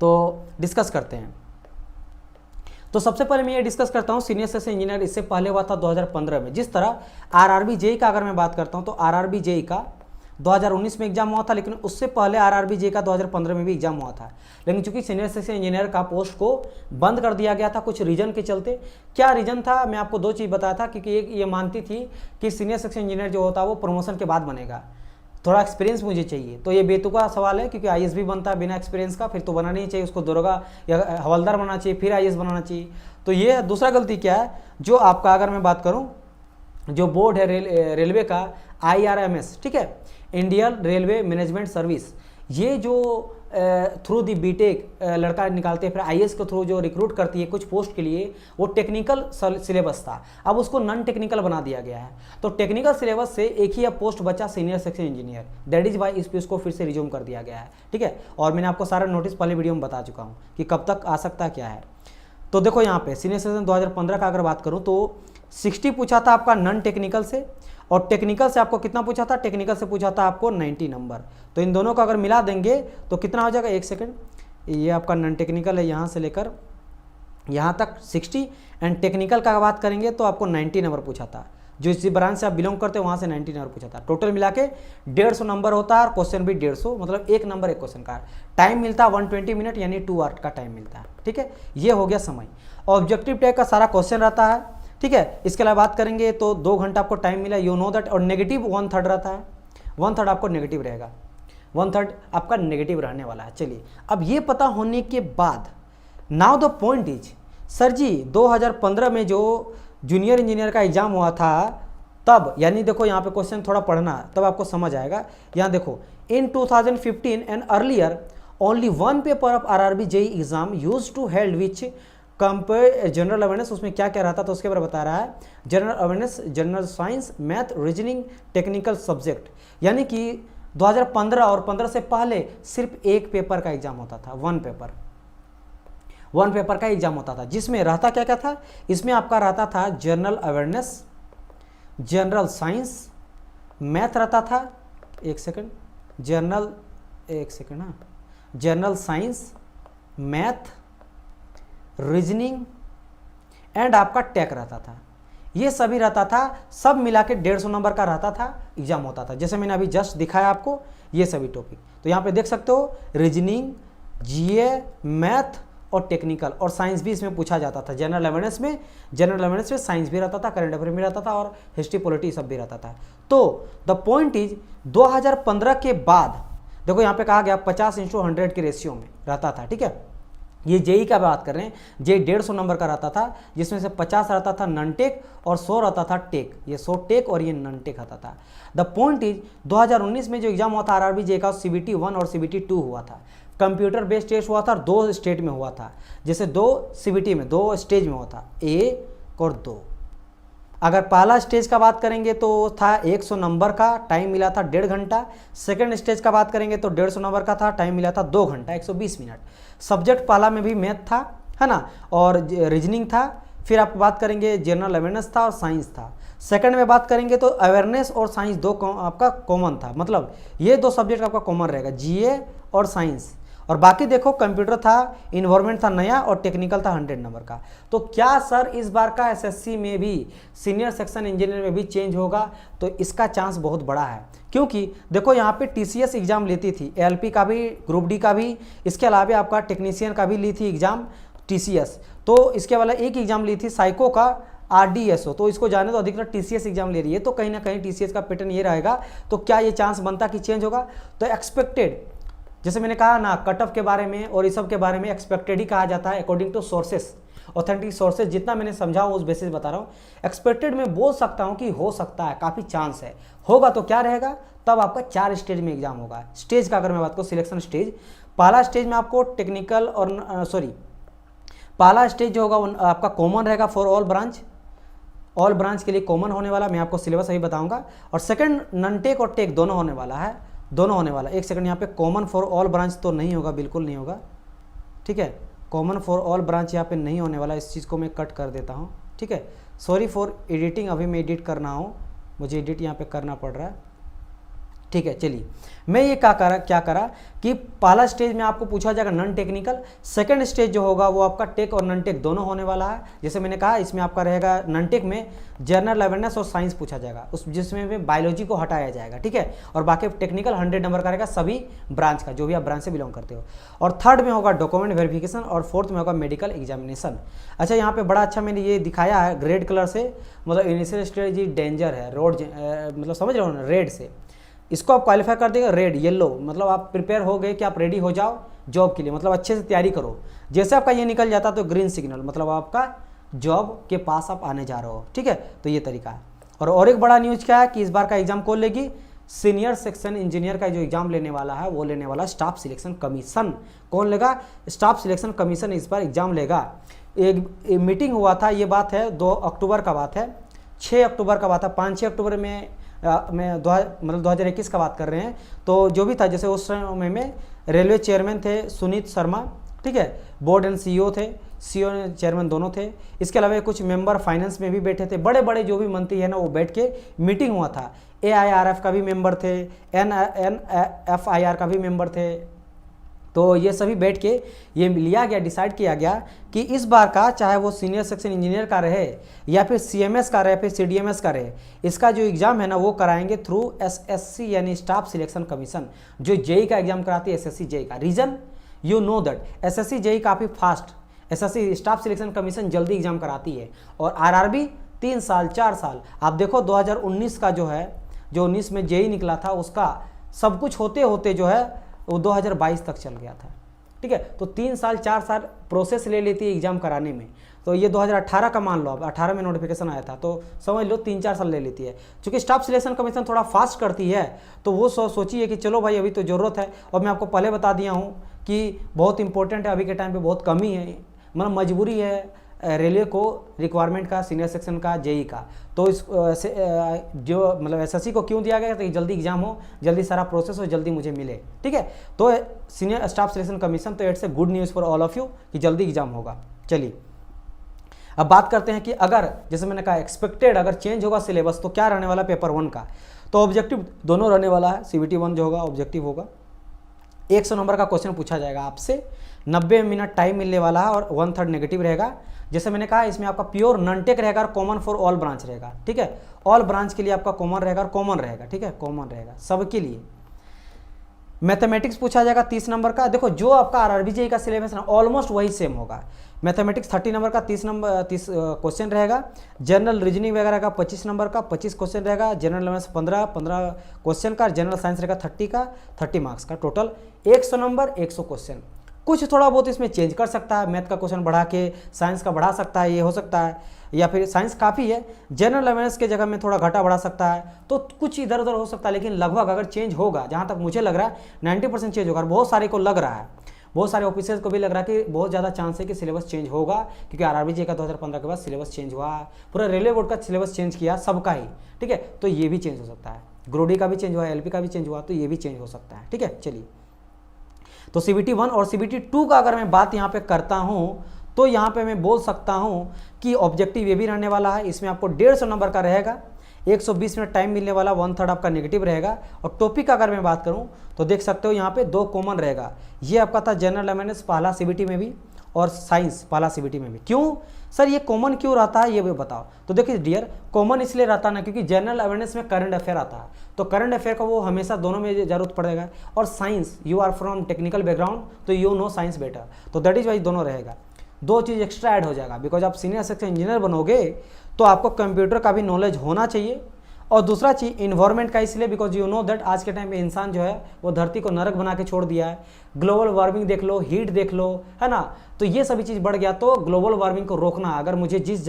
तो डिस्कस करते हैं। तो सबसे पहले मैं ये डिस्कस करता हूँ सीनियर सेक्शन इंजीनियर, इससे पहले हुआ था 2015 में। जिस तरह आरआरबी जेई का अगर मैं बात करता हूँ तो आरआरबी जेई का 2019 में एग्जाम हुआ था, लेकिन उससे पहले आरआरबी जेई का 2015 में भी एग्जाम हुआ था। लेकिन चूंकि सीनियर सेक्शन इंजीनियर का पोस्ट को बंद कर दिया गया था कुछ रीजन के चलते। क्या रीजन था, मैं आपको दो चीज़ बताया था, क्योंकि एक ये मानती थी कि सीनियर सेक्शन इंजीनियर जो होता है वो प्रमोशन के बाद बनेगा, थोड़ा एक्सपीरियंस मुझे चाहिए। तो ये बेतुका सवाल है, क्योंकि आईएएस भी बनता है बिना एक्सपीरियंस का, फिर तो बनाना नहीं चाहिए, उसको दरोगा या हवलदार बनाना चाहिए, फिर आईएएस बनाना चाहिए। तो ये दूसरा गलती क्या है, जो आपका अगर मैं बात करूं, जो बोर्ड है रेलवे का IRMS, ठीक है, इंडियन रेलवे मैनेजमेंट सर्विस, ये जो थ्रू दी बीटेक लड़का निकालते हैं, फिर आईएएस के थ्रू जो रिक्रूट करती है कुछ पोस्ट के लिए, वो टेक्निकल सिलेबस था, अब उसको नॉन टेक्निकल बना दिया गया है। तो टेक्निकल सिलेबस से एक ही अब पोस्ट बचा senior section engineer, that is why इस पे उसको फिर से रिज्यूम कर दिया गया है, ठीक है। और मैंने आपको सारा नोटिस पहले वीडियो में बता चुका हूँ कि कब तक आ सकता है क्या है। तो देखो यहाँ पे सीनियर सेक्शन 2015 का अगर बात करूँ तो 60 पूछा था आपका नॉन टेक्निकल से, और टेक्निकल से आपको कितना पूछा था, टेक्निकल से पूछा था आपको 90 नंबर। तो इन दोनों को अगर मिला देंगे तो कितना हो जाएगा, एक सेकंड, ये आपका नॉन टेक्निकल है यहाँ से लेकर यहाँ तक 60, एंड टेक्निकल का बात करेंगे तो आपको 90 नंबर पूछा था। जो इसी ब्रांच से आप बिलोंग करते हो वहाँ से 90 नंबर पूछा था। टोटल मिला के 150 नंबर होता है, और क्वेश्चन भी 150, मतलब एक नंबर एक क्वेश्चन का। टाइम मिलता है 120 मिनट, यानी 2 आवर का टाइम मिलता है, ठीक है। ये हो गया समय। ऑब्जेक्टिव टाइप का सारा क्वेश्चन रहता है, ठीक है। इसके अलावा बात करेंगे तो 2 घंटा आपको टाइम मिला, यू नो दैट। और नेगेटिव 1/3 रहता है, 1/3 आपको नेगेटिव रहेगा, 1/3 आपका नेगेटिव रहने वाला है। चलिए, अब ये पता होने के बाद now the point is, sir ji 2015 में जो जूनियर इंजीनियर का एग्जाम हुआ था तब, यानी देखो यहाँ पे क्वेश्चन थोड़ा पढ़ना तब आपको समझ आएगा। यहाँ देखो, in 2015 and earlier only 1 paper of RRB JE exam use to held which compare general awareness, उसमें क्या क्या रहता था उसके बारे में बता रहा है। General awareness, general science, math, reasoning, technical subject, यानी कि 2015 और 15 से पहले सिर्फ एक पेपर का एग्जाम होता था, वन पेपर का एग्जाम होता था, जिसमें रहता क्या क्या था, इसमें आपका रहता था general awareness, general science, math रहता था, एक second, general science, math, reasoning and आपका टेक रहता था। ये सभी रहता था, सब मिला के 150 नंबर का रहता था, एग्जाम होता था। जैसे मैंने अभी जस्ट दिखाया आपको ये सभी टॉपिक, तो यहाँ पे देख सकते हो रीजनिंग, जीए, मैथ और टेक्निकल और साइंस भी इसमें पूछा जाता था। जनरल अवेयरनेस में साइंस भी रहता था, करंट अफेयर भी रहता था, और हिस्ट्री पॉलिटी सब भी रहता था। तो द पॉइंट इज 2015 के बाद देखो यहाँ पे कहा गया 50:100 के रेशियो में रहता था, ठीक है। ये जेई का बात कर रहे हैं, जेई 150 नंबर का रहता था, जिसमें से 50 रहता था नॉन टेक और 100 रहता था टेक। ये 100 टेक और ये नॉन टेक आता था। द पॉइंट इज 2019 में जो एग्जाम हुआ था आरआरबी जेई का, CBT 1 और CBT 2 हुआ था। कंप्यूटर बेस्ड टेस्ट हुआ था और 2 स्टेट में हुआ था, जैसे 2 CBT में 2 स्टेज में हुआ था, 1 और 2। अगर पहला स्टेज का बात करेंगे तो था 100 नंबर का, टाइम मिला था 1.5 घंटा। सेकंड स्टेज का बात करेंगे तो 150 नंबर का था, टाइम मिला था 2 घंटा 120 मिनट। सब्जेक्ट पहला में भी मैथ था, है ना, और रीजनिंग था। फिर आप बात करेंगे जनरल अवेयरनेस था और साइंस था। सेकंड में बात करेंगे तो अवेयरनेस और साइंस दो आपका कॉमन था, मतलब ये 2 सब्जेक्ट आपका कॉमन रहेगा, जीए और साइंस। और बाकी देखो कंप्यूटर था, इन्वायरमेंट था नया, और टेक्निकल था 100 नंबर का। तो क्या सर इस बार का एसएससी में भी सीनियर सेक्शन इंजीनियर में भी चेंज होगा? तो इसका चांस बहुत बड़ा है, क्योंकि देखो यहाँ पे टीसीएस एग्जाम लेती थी, एएलपी का भी, ग्रुप डी का भी, इसके अलावा आपका टेक्नीशियन का भी ली थी एग्जाम टीसीएस। तो इसके वाला एक एग्जाम ली थी साइको का RDSO, तो इसको जाने तो अधिकतर टीसीएस एग्जाम ले रही है। तो कहीं ना कहीं टीसीएस का पैटर्न ये रहेगा। तो क्या ये चांस बनता कि चेंज होगा? तो एक्सपेक्टेड, जैसे मैंने कहा ना, कट ऑफ के बारे में और इस सब के बारे में एक्सपेक्टेड ही कहा जाता है, according to sources, authentic sources. जितना मैंने समझा उस बेसिस बता रहा हूँ। एक्सपेक्टेड में बोल सकता हूँ कि हो सकता है, काफ़ी चांस है। होगा तो क्या रहेगा? तब आपका 4 स्टेज में एग्जाम होगा। स्टेज का अगर मैं बात करूँ, सिलेक्शन स्टेज, पहला स्टेज में आपको टेक्निकल और पहला स्टेज जो होगा आपका कॉमन रहेगा फॉर ऑल ब्रांच के लिए कॉमन होने वाला, मैं आपको सिलेबस अभी बताऊंगा। और सेकंड नॉन टेक और टेक दोनों होने वाला है, दोनों होने वाला। एक सेकंड, यहाँ पे कॉमन फॉर ऑल ब्रांच तो नहीं होगा, बिल्कुल नहीं होगा, ठीक है। कॉमन फॉर ऑल ब्रांच यहाँ पे नहीं होने वाला, इस चीज़ को मैं कट कर देता हूँ, ठीक है। सॉरी फॉर एडिटिंग, अभी मैं एडिट करना हूँ, मुझे एडिट यहाँ पे करना पड़ रहा है, ठीक है, चलिए मैं ये क्या करा कि पहला स्टेज में आपको पूछा जाएगा नॉन टेक्निकल, सेकंड स्टेज जो होगा वो आपका टेक और नॉन टेक दोनों होने वाला है। जैसे मैंने कहा इसमें आपका रहेगा नॉन टेक में जनरल अवेयरनेस और साइंस पूछा जाएगा, उस जिसमें बायोलॉजी को हटाया जाएगा, ठीक है। और बाकी टेक्निकल 100 नंबर का रहेगा सभी ब्रांच का, जो भी आप ब्रांच से बिलोंग करते हो। और थर्ड में होगा डॉक्यूमेंट वेरिफिकेशन और फोर्थ में होगा मेडिकल एग्जामिनेशन। अच्छा, यहाँ पे बड़ा अच्छा मैंने ये दिखाया है रेड कलर से, मतलब इनिशियल स्टेज डेंजर है, रोड मतलब समझ रहे हो ना, रेड से इसको आप क्वालिफाई कर देगा, रेड येलो मतलब आप प्रिपेयर हो गए कि आप रेडी हो जाओ जॉब के लिए, मतलब अच्छे से तैयारी करो। जैसे आपका ये निकल जाता तो ग्रीन सिग्नल मतलब आपका जॉब के पास आप आने जा रहे हो, ठीक है। तो ये तरीका है। और एक बड़ा न्यूज़ क्या है कि इस बार का एग्जाम कौन लेगी, सीनियर सेक्शन इंजीनियर का जो एग्जाम लेने वाला है वो लेने वाला स्टाफ सिलेक्शन कमीशन। कौन लेगा, स्टाफ सिलेक्शन कमीशन इस बार एग्जाम लेगा। एक मीटिंग हुआ था, ये बात है 2 अक्टूबर का बात है, 6 अक्टूबर का बात है, 5-6 अक्टूबर में मैं 2021 का बात कर रहे हैं। तो जो भी था, जैसे उस समय में रेलवे चेयरमैन थे सुनीत शर्मा, ठीक है, बोर्ड एंड सीईओ थे, सीईओ चेयरमैन दोनों थे। इसके अलावा कुछ मेंबर फाइनेंस में भी बैठे थे, बड़े बड़े जो भी मंत्री है ना वो बैठ के मीटिंग हुआ था। AIRF का भी मेंबर थे, NFIR का भी मेंबर थे। तो ये सभी बैठ के ये लिया गया, डिसाइड किया गया कि इस बार का चाहे वो सीनियर सेक्शन इंजीनियर का रहे या फिर CMS का रहे फिर CDMS का रहे, इसका जो एग्ज़ाम है ना वो कराएंगे थ्रू SSC यानी स्टाफ सिलेक्शन कमीशन, जो JEE का एग्जाम कराती है, SSC JEE का। Reason you know that SSC JEE काफ़ी fast, SSC staff selection commission जल्दी एग्जाम कराती है। और RRB 3 साल 4 साल। आप देखो 2019 का जो है, जो 19 में JEE निकला था उसका सब कुछ होते होते जो है वो 2022 तक चल गया था, ठीक है। तो 3 साल 4 साल प्रोसेस ले लेती है एग्जाम कराने में। तो ये 2018 का मान लो, अब 18 में नोटिफिकेशन आया था, तो समझ लो 3-4 साल ले लेती है। क्योंकि स्टाफ सिलेक्शन कमीशन थोड़ा फास्ट करती है, तो वो सोचिए कि चलो भाई अभी तो ज़रूरत है। और मैं आपको पहले बता दिया हूँ कि बहुत इंपॉर्टेंट है, अभी के टाइम पे बहुत कमी है, मतलब मजबूरी है रेलवे को रिक्वायरमेंट का, सीनियर सेक्शन का, JEE का। तो इस जो मतलब SSC को क्यों दिया गया तो जल्दी एग्जाम हो, जल्दी सारा प्रोसेस हो, जल्दी मुझे मिले, ठीक है। तो सीनियर स्टाफ सिलेक्शन कमीशन, तो it's a good news for all of you कि जल्दी एग्जाम होगा। चलिए अब बात करते हैं कि अगर जैसे मैंने कहा एक्सपेक्टेड अगर चेंज होगा सिलेबस तो क्या रहने वाला पेपर 1 का। तो ऑब्जेक्टिव दोनों रहने वाला है, CBT 1 जो होगा ऑब्जेक्टिव होगा। 100 नंबर का क्वेश्चन पूछा जाएगा आपसे, 90 मिनट टाइम मिलने वाला है और 1/3 नेगेटिव रहेगा। जैसे मैंने कहा इसमें आपका प्योर नॉन टेक रहेगा और कॉमन फॉर ऑल ब्रांच रहेगा, ठीक है। ऑल ब्रांच के लिए आपका कॉमन रहेगा और कॉमन रहेगा, ठीक है, कॉमन रहेगा सबके लिए। मैथमेटिक्स पूछा जाएगा 30 नंबर का। देखो जो आपका RRB JEE का सिलेबस ना ऑलमोस्ट वही सेम होगा। मैथमेटिक्स 30 नंबर का 30 क्वेश्चन रहेगा। जनरल रीजनिंग वगैरह का 25 नंबर का 25 क्वेश्चन रहेगा। जनरल अवेयरनेस 15 क्वेश्चन का। जनरल साइंस रहेगा 30 मार्क्स का। Total 100 number 100 question. कुछ थोड़ा बहुत इसमें चेंज कर सकता है, मैथ का क्वेश्चन बढ़ा के साइंस का बढ़ा सकता है, ये हो सकता है, या फिर साइंस काफ़ी है, जनरल अवेयरनेस के जगह में थोड़ा घटा बढ़ा सकता है, तो कुछ इधर उधर हो सकता है। लेकिन लगभग अगर चेंज होगा, जहाँ तक मुझे लग रहा है 90% चेंज होगा। और बहुत सारे को लग रहा है, बहुत सारे ऑफिसर्स को भी लग रहा है कि बहुत ज़्यादा चांस है कि सिलेबस चेंज होगा, क्योंकि RRB JEE का 2015 के बाद सिलेबस चेंज हुआ, पूरा रेलवे बोर्ड का सिलेबस चेंज किया सबका ही, ठीक है। तो ये भी चेंज हो सकता है, ग्रोडी का भी चेंज हुआ, LP का भी चेंज हुआ, तो ये भी चेंज हो सकता है, ठीक है। चलिए तो CBT 1 और CBT 2 का अगर मैं बात यहाँ पे करता हूँ तो यहाँ पे मैं बोल सकता हूँ कि ऑब्जेक्टिव ये भी रहने वाला है। इसमें आपको 150 नंबर का रहेगा, 120 मिनट टाइम मिलने वाला, 1/3 आपका नेगेटिव रहेगा। और टॉपिक का अगर मैं बात करूँ तो देख सकते हो यहाँ पे 2 कॉमन रहेगा। ये आपका था जनरल अवेयरनेस पहला CBT में भी और साइंस पहला CBT में भी। क्यों सर ये कॉमन क्यों रहता है ये भी बताओ। तो देखिए डियर, कॉमन इसलिए रहता है ना क्योंकि जनरल अवेयरनेस में करंट अफेयर आता है, तो करंट अफेयर का वो हमेशा दोनों में जरूरत पड़ेगा। और science, you are from technical background तो यू नो साइंस बेटर, तो दैट इज वाई दोनों रहेगा। 2 चीज़ एक्स्ट्रा ऐड हो जाएगा, बिकॉज आप सीनियर सेक्शन इंजीनियर बनोगे तो आपको कंप्यूटर का भी नॉलेज होना चाहिए। और दूसरा चीज़ इन्वायरमेंट का, इसलिए बिकॉज यू नो दैट आज के टाइम पे इंसान जो है वो धरती को नरक बना के छोड़ दिया है। ग्लोबल वार्मिंग देख लो, हीट देख लो, है ना, तो ये सभी चीज़ बढ़ गया। तो ग्लोबल वार्मिंग को रोकना, अगर मुझे जिस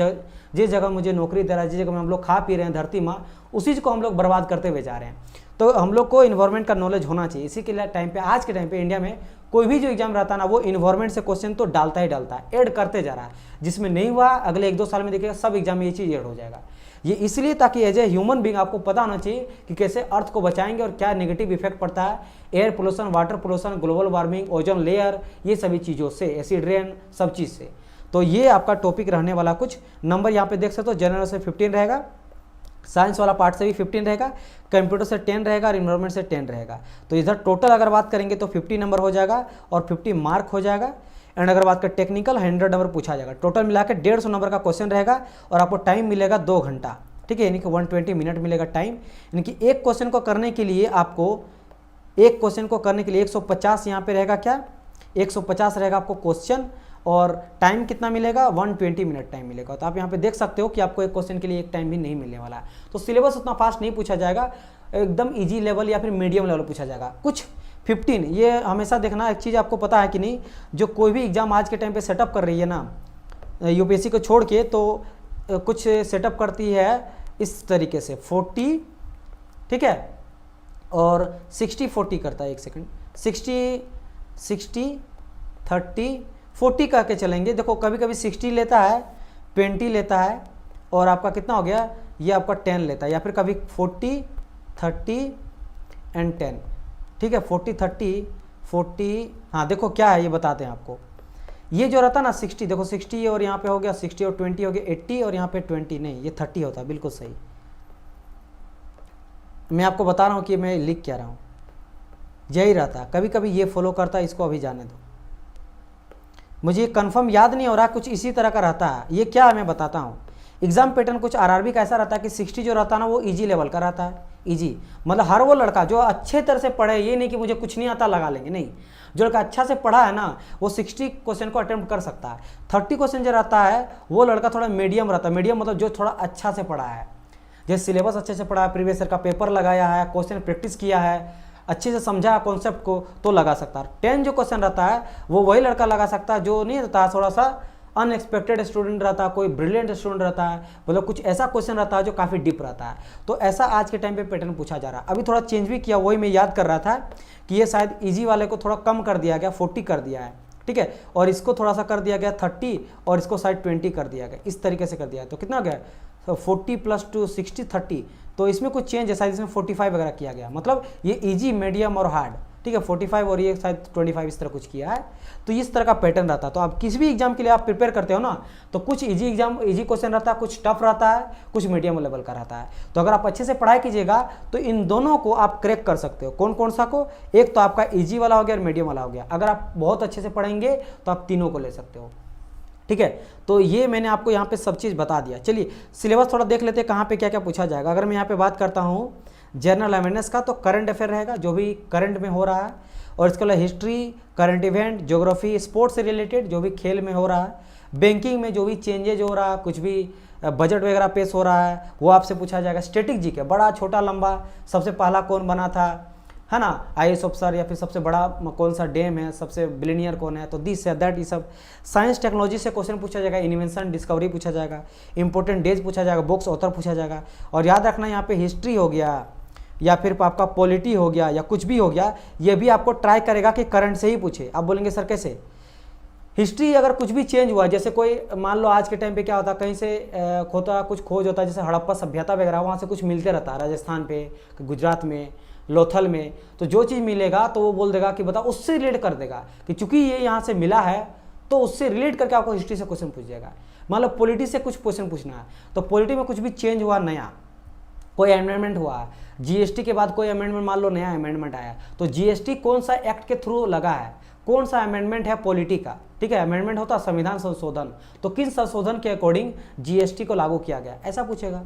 जगह मुझे नौकरी दे रहा है, जिस जगह में हम लोग खा पी रहे हैं धरती माँ, उसी को हम लोग बर्बाद करते हुए जा रहे हैं। तो हम लोग को इन्वायरमेंट का नॉलेज होना चाहिए। इसी के लिए टाइम पे, आज के टाइम पे इंडिया में कोई भी जो एग्जाम रहता है ना वो इन्वायरमेंट से क्वेश्चन तो डालता ही डालता है, ऐड करते जा रहा है। जिसमें नहीं हुआ अगले 1-2 साल में देखिएगा सब एग्जाम में ये चीज़ ऐड हो जाएगा। ये इसलिए ताकि एज ए ह्यूमन बींग आपको पता होना चाहिए कि कैसे अर्थ को बचाएंगे और क्या नेगेटिव इफेक्ट पड़ता है air pollution, water pollution, global warming, ozone layer, ये सभी चीज़ों से, एसिड रेन, सब चीज़ से। तो ये आपका टॉपिक रहने वाला। कुछ नंबर यहाँ पे देख सकते हो, जनरल से 15 रहेगा, साइंस वाला पार्ट से भी 15 रहेगा, कंप्यूटर से 10 रहेगा और इन्वायरमेंट से 10 रहेगा। तो इधर टोटल अगर बात करेंगे तो 50 नंबर हो जाएगा और 50 मार्क हो जाएगा। एंड अगर बात करें टेक्निकल 100 नंबर पूछा जाएगा। टोटल मिला के 150 नंबर का क्वेश्चन रहेगा और आपको टाइम मिलेगा 2 घंटा, ठीक है, यानी कि 120 मिनट मिलेगा टाइम। यानी कि एक क्वेश्चन को करने के लिए आपको 150 यहाँ पे रहेगा, क्या 150 रहेगा आपको क्वेश्चन, और टाइम कितना मिलेगा 120 मिनट टाइम मिलेगा। तो आप यहाँ पे देख सकते हो कि आपको एक क्वेश्चन के लिए एक टाइम भी नहीं मिलने वाला है। तो सिलेबस उतना फास्ट नहीं पूछा जाएगा, एकदम इजी लेवल या फिर मीडियम लेवल पूछा जाएगा। कुछ 15, ये हमेशा देखना, एक चीज़ आपको पता है कि नहीं, जो कोई भी एग्जाम आज के टाइम पे सेटअप कर रही है ना यूपीएससी को छोड़ के, तो कुछ सेटअप करती है इस तरीके से 40, ठीक है, और 60-40 करता है। 1 सेकंड, 60 30 40 कह के चलेंगे। देखो कभी कभी 60 लेता है, 20 लेता है, और आपका कितना हो गया, ये आपका 10 लेता है, या फिर कभी 40 30 एंड 10, ठीक है, 40 हाँ देखो क्या है ये बताते हैं आपको। ये जो रहता ना 60, देखो 60 और यहाँ पे हो गया 60 और 20 हो गया 80, और यहाँ पे 20 नहीं, ये 30 होता है, बिल्कुल सही। मैं आपको बता रहा हूँ कि मैं लिख क्या रहा हूँ, यही रहता है। कभी कभी ये फॉलो करता है, इसको अभी जाने दो, मुझे कंफर्म याद नहीं हो रहा, कुछ इसी तरह का रहता है। ये क्या है मैं बताता हूँ। एग्जाम पैटर्न कुछ आरआरबी का ऐसा रहता है कि 60 जो रहता है ना वो इजी लेवल का रहता है। इजी मतलब हर वो लड़का जो अच्छे तरह से पढ़े, ये नहीं कि मुझे कुछ नहीं आता लगा लेंगे, नहीं, जो लड़का अच्छा से पढ़ा है ना वो 60 क्वेश्चन को अटेम्प्ट कर सकता है। 30 क्वेश्चन जो रहता है वो लड़का थोड़ा मीडियम रहता है। मीडियम मतलब जो थोड़ा अच्छा से पढ़ा है, जैसे सिलेबस अच्छे से पढ़ा है, प्रीवियस ईयर का पेपर लगाया है, क्वेश्चन प्रैक्टिस किया है, अच्छे से समझा कॉन्सेप्ट को, तो लगा सकता है। 10 जो क्वेश्चन रहता है वो वही लड़का लगा सकता है जो नहीं रहता है, थोड़ा सा अनएक्सपेक्टेड स्टूडेंट रहता है, कोई ब्रिलियंट स्टूडेंट रहता है, मतलब कुछ ऐसा क्वेश्चन रहता है जो काफ़ी डीप रहता है। तो ऐसा आज के टाइम पे पैटर्न पूछा जा रहा है। अभी थोड़ा चेंज भी किया, वही मैं याद कर रहा था कि ये शायद इजी वाले को थोड़ा कम कर दिया गया, 40 कर दिया है, ठीक है, और इसको थोड़ा सा कर दिया गया 30, और इसको शायद 20 कर दिया गया, इस तरीके से कर दिया है। तो कितना हो गया 40 + 2 60 30। तो इसमें कुछ चेंज है, शायद इसमें 45 वगैरह किया गया, मतलब ये इजी मीडियम और हार्ड, ठीक है, 45 और ये शायद 25 इस तरह कुछ किया है। तो इस तरह का पैटर्न रहता है। तो आप किसी भी एग्जाम के लिए आप प्रिपेयर करते हो ना, तो कुछ इजी क्वेश्चन रहता है, कुछ टफ रहता है, कुछ मीडियम लेवल का रहता है। तो अगर आप अच्छे से पढ़ाई कीजिएगा तो इन दोनों को आप क्रैक कर सकते हो। कौन कौन सा को, एक तो आपका इजी वाला हो गया और मीडियम वाला हो गया। अगर आप बहुत अच्छे से पढ़ेंगे तो आप तीनों को ले सकते हो, ठीक है। तो ये मैंने आपको यहाँ पे सब चीज़ बता दिया। चलिए सिलेबस थोड़ा देख लेते हैं कहाँ पे क्या क्या पूछा जाएगा। अगर मैं यहाँ पे बात करता हूँ जनरल अवेयरनेस का, तो करंट अफेयर रहेगा, जो भी करंट में हो रहा है, और इसके अलावा history, current event, geography, sports से रिलेटेड जो भी खेल में हो रहा है, बैंकिंग में जो भी चेंजेज हो रहा है, कुछ भी बजट वगैरह पेश हो रहा है वो आपसे पूछा जाएगा। स्टैटिक जीके, बड़ा छोटा लंबा, सबसे पहला कौन बना था, है ना, आईएएस ऑफिसर, या फिर सबसे बड़ा कौन सा डैम है, सबसे बिलियनियर कौन है, तो दिस या दैट, ये सब। साइंस टेक्नोलॉजी से क्वेश्चन पूछा जाएगा, इन्वेंशन डिस्कवरी पूछा जाएगा, इंपॉर्टेंट डेज पूछा जाएगा, बुक्स ऑथर पूछा जाएगा। और याद रखना यहाँ पे हिस्ट्री हो गया या फिर आपका पॉलिटी हो गया या कुछ भी हो गया, ये भी आपको ट्राई करेगा कि करंट से ही पूछे। आप बोलेंगे सर कैसे, हिस्ट्री अगर कुछ भी चेंज हुआ, जैसे कोई मान लो आज के टाइम पे क्या होता है, कहीं से होता कुछ खोज होता है, जैसे हड़प्पा सभ्यता वगैरह, वहाँ से कुछ मिलते रहता है, राजस्थान पे, गुजरात में, लोथल में, तो जो चीज़ मिलेगा तो वो बोल देगा कि बता, उससे रिलेट कर देगा कि चूंकि ये यहाँ से मिला है तो उससे रिलेट करके आपको हिस्ट्री से क्वेश्चन पूछ जाएगा। मान लो पॉलिटी से कुछ क्वेश्चन पूछना है, तो पॉलिटी में कुछ भी चेंज हुआ, नया कोई अमेंडमेंट हुआ, जीएसटी के बाद कोई अमेंडमेंट, मान लो नया अमेंडमेंट आया, तो जीएसटी कौन सा एक्ट के थ्रू लगा है, कौन सा अमेंडमेंट है पॉलिटी का, ठीक है, अमेंडमेंट होता है संविधान संशोधन, तो किन संशोधन के अकॉर्डिंग जीएसटी को लागू किया गया, ऐसा पूछेगा।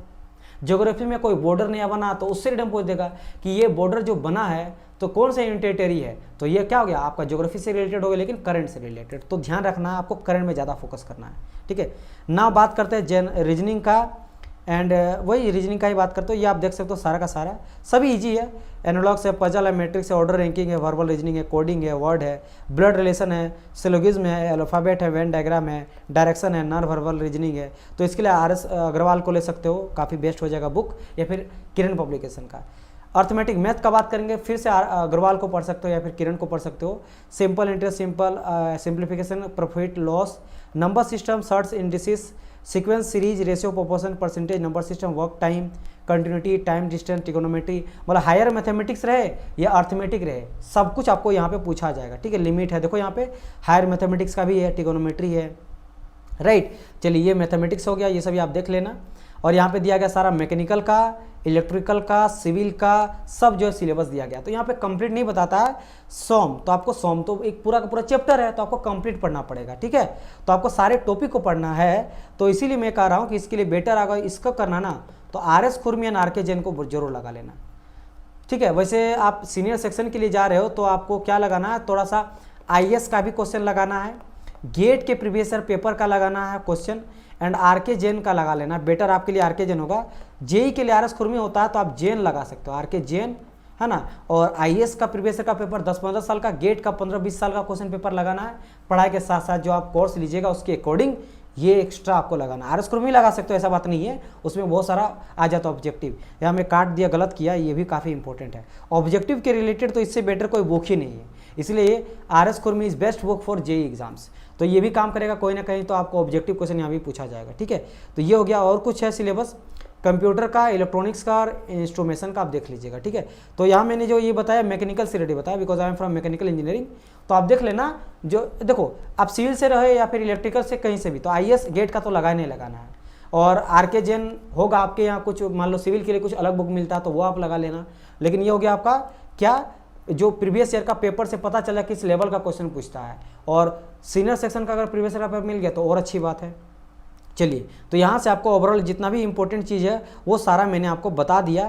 ज्योग्राफी में कोई बॉर्डर नया बना तो उससे रिलेटेड पूछ देगा कि ये बॉर्डर जो बना है तो कौन सा यूनियन टेरिटरी है, तो ये क्या हो गया आपका ज्योग्राफी से रिलेटेड हो गया, लेकिन करंट से रिलेटेड। तो ध्यान रखना आपको करंट में ज़्यादा फोकस करना है, ठीक है ना। बात करते हैं रीजनिंग का, एंड वही रीजनिंग का ही बात करते हो। ये आप देख सकते हो सारा का सारा सभी इजी है, एनालॉग्स है, पजल है, मैट्रिक्स है, ऑर्डर रैंकिंग है, वर्बल रीजनिंग है, कोडिंग है, वर्ड है, ब्लड रिलेशन है, सिलोगिज्म है, अल्फ़ाबेट है, वेन डायग्राम है, डायरेक्शन है, नॉन वर्बल रीजनिंग है। तो इसके लिए RS अग्रवाल को ले सकते हो, काफ़ी बेस्ट हो जाएगा बुक, या फिर किरण पब्लिकेशन का। अर्थमेटिक मैथ का बात करेंगे, फिर से अग्रवाल को पढ़ सकते हो या फिर किरण को पढ़ सकते हो। Simple interest, simple simplification, profit loss, number system, search indices, sequence, series, ratio, proportion, percentage, number system, work time, continuity, time distance, trigonometry, मतलब हायर मैथमेटिक्स रहे या अर्थमेटिक रहे, सब कुछ आपको यहाँ पे पूछा जाएगा, ठीक है। लिमिट है, देखो यहाँ पे हायर मैथमेटिक्स का भी है, ट्रिगोनोमेट्री है, राइट। चलिए ये मैथमेटिक्स हो गया, ये सभी आप देख लेना। और यहाँ पे दिया गया सारा मैकेनिकल का, इलेक्ट्रिकल का, सिविल का, सब जो है सिलेबस दिया गया। तो यहाँ पे कंप्लीट नहीं बताता है सॉम, तो आपको सॉम तो एक पूरा का पूरा चैप्टर है, तो आपको कंप्लीट पढ़ना पड़ेगा, ठीक है। तो आपको सारे टॉपिक को पढ़ना है, तो इसीलिए मैं कह रहा हूँ कि इसके लिए बेटर अगर इसको करना ना तो RS खुरमी एंड RK जैन को जरूर लगा लेना, ठीक है। वैसे आप सीनियर सेक्शन के लिए जा रहे हो तो आपको क्या लगाना है, थोड़ा सा IS का भी क्वेश्चन लगाना है, गेट के प्रीवियस ईयर पेपर का लगाना है क्वेश्चन, एंड RK जैन का लगा लेना, बेटर आपके लिए RK जैन होगा। जेई के लिए RS खुरमी होता है तो आप जैन लगा सकते हो, RK जैन, है ना। और IS का प्रीवियस ईयर का पेपर 10-15 साल का, गेट का 15-20 साल का क्वेश्चन पेपर लगाना है। पढ़ाई के साथ साथ जो आप कोर्स लीजिएगा उसके अकॉर्डिंग ये एक्स्ट्रा आपको लगाना है। RS खुरमी लगा सकते हो, ऐसा बात नहीं है, उसमें बहुत सारा आ जाता है ऑब्जेक्टिव। यहाँ मैं काट दिया, गलत किया, ये भी काफ़ी इंपॉर्टेंट है ऑब्जेक्टिव के रिलेटेड, तो इससे बेटर कोई बुक ही नहीं है, इसलिए RS Khurmi is best book for JE exams. तो ये भी काम करेगा कोई ना कहीं, तो आपको ऑब्जेक्टिव क्वेश्चन यहाँ भी पूछा जाएगा, ठीक है। तो ये हो गया, और कुछ है सिलेबस कंप्यूटर का, इलेक्ट्रॉनिक्स का और इंस्ट्रूमेशन का, आप देख लीजिएगा, ठीक है। तो यहाँ मैंने जो ये बताया मैकेनिकल से रेडी बताया, because I am from mechanical engineering, तो आप देख लेना। जो देखो आप सिविल से रहे या फिर इलेक्ट्रिकल से, कहीं से भी, तो IS गेट का तो लगाए नहीं लगाना है। और RK जैन होगा आपके यहाँ, कुछ मान लो सिविल के लिए कुछ अलग बुक मिलता है तो वो आप लगा लेना। लेकिन ये हो गया आपका क्या, जो प्रीवियस ईयर का पेपर से पता चला किस लेवल का क्वेश्चन पूछता है, और सीनियर सेक्शन का अगर प्रीवियस ईयर का पेपर मिल गया तो और अच्छी बात है। चलिए, तो यहाँ से आपको ओवरऑल जितना भी इंपॉर्टेंट चीज़ है वो सारा मैंने आपको बता दिया।